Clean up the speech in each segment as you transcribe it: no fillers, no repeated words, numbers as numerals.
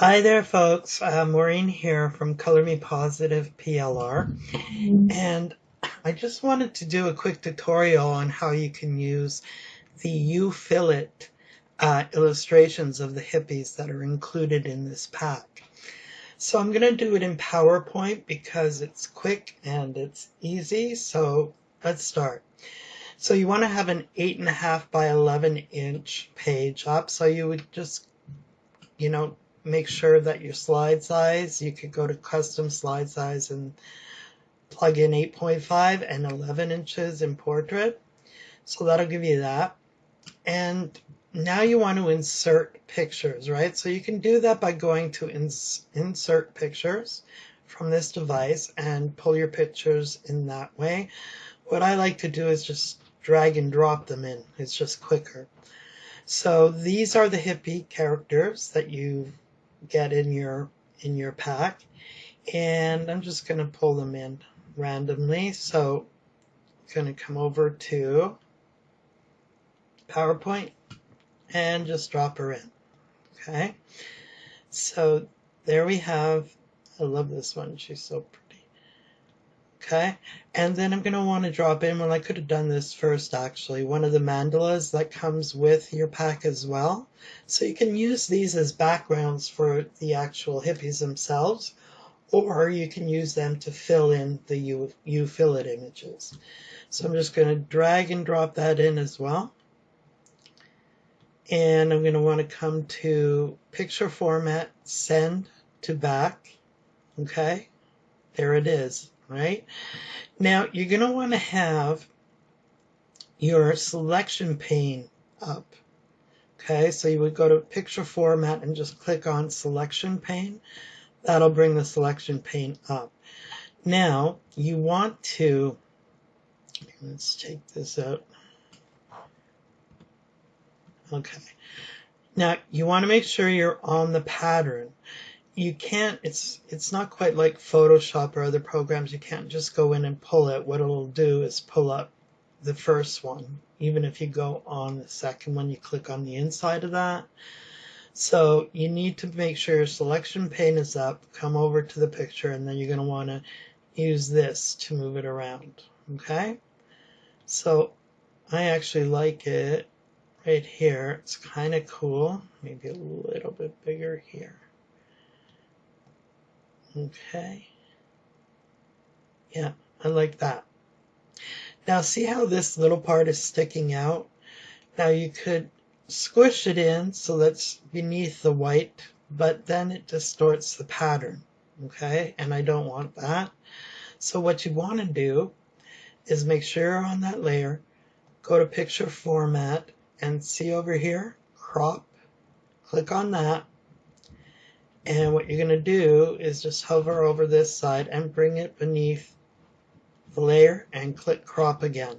Hi there, folks. Maureen here from Color Me Positive PLR, and I just wanted to do a quick tutorial on how you can use the You Fill It illustrations of the hippies that are included in this pack. So I'm going to do it in PowerPoint because it's quick and it's easy. So let's start. So you want to have an 8.5 by 11 inch page up. So you would just, make sure that your slide size, you could go to custom slide size and plug in 8.5 and 11 inches in portrait. So that'll give you that. And now you want to insert pictures, right? So you can do that by going to insert pictures from this device and pull your pictures in that way. What I like to do is just drag and drop them in. It's just quicker. So these are the hippie characters that you get in your pack, and I'm just going to pull them in randomly. So I'm going to come over to PowerPoint and just drop her in. Okay, so there we have, I love this one, she's so pretty. Okay, and then I'm going to want to drop in, well, I could have done this first actually, one of the mandalas that comes with your pack as well. So you can use these as backgrounds for the actual hippies themselves, or you can use them to fill in the You Fill It images. So I'm just going to drag and drop that in as well. And I'm going to want to come to picture format, send to back. Okay, there it is. Right? Now you're going to want to have your selection pane up. Okay, so you would go to picture format and just click on selection pane. That'll bring the selection pane up. Now you want to, let's take this out. Okay, now you want to make sure you're on the pattern. You can't, it's not quite like Photoshop or other programs. You can't just go in and pull it. What it'll do is pull up the first one. Even if you go on the second one, you click on the inside of that. So you need to make sure your selection pane is up, come over to the picture, and then you're going to want to use this to move it around. Okay? So I actually like it right here. It's kind of cool. Maybe a little bit bigger here. Okay, yeah, I like that. Now see how this little part is sticking out? Now you could squish it in so that's beneath the white, but then it distorts the pattern, okay? And I don't want that. So what you want to do is make sure you're on that layer, go to picture format, and see over here, crop, click on that. And what you're going to do is just hover over this side and bring it beneath the layer and click crop again.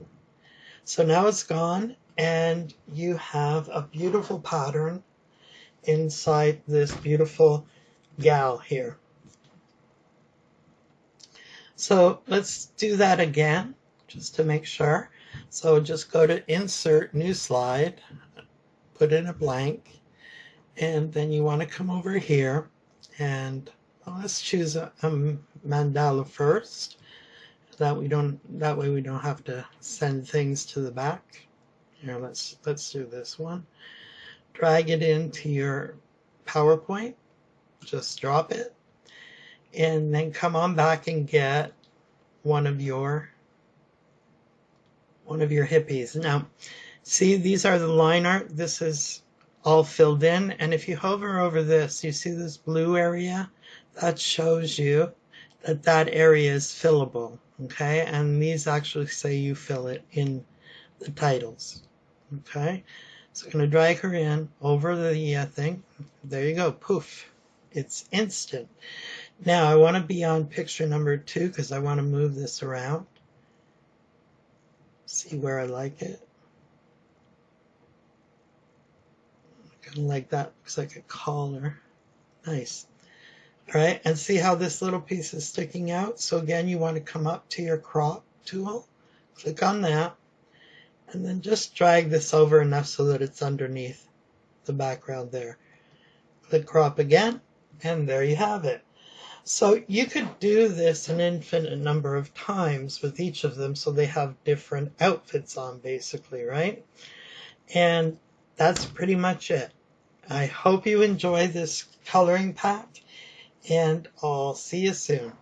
So now it's gone and you have a beautiful pattern inside this beautiful gal here. So let's do that again just to make sure. So just go to insert new slide, put in a blank, and then you want to come over here and let's choose a mandala first. That way we don't have to send things to the back. Here, let's do this one. Drag it into your PowerPoint. Just drop it, and then come on back and get one of your hippies. Now, see, these are the line art. This is all filled in, and if you hover over this, you see this blue area? That shows you that that area is fillable, okay? And these actually say you fill it in the titles, okay? So I'm going to drag her in over the thing. There you go, poof. It's instant. Now I want to be on picture number 2 because I want to move this around. See where I like it. Kind of like that, looks like a collar. Nice. All right, and see how this little piece is sticking out? So again, you want to come up to your crop tool, click on that, and then just drag this over enough so that it's underneath the background there. Click crop again, And there you have it. So you could do this an infinite number of times with each of them so they have different outfits on basically, right? And that's pretty much it. I hope you enjoy this coloring pack, and I'll see you soon.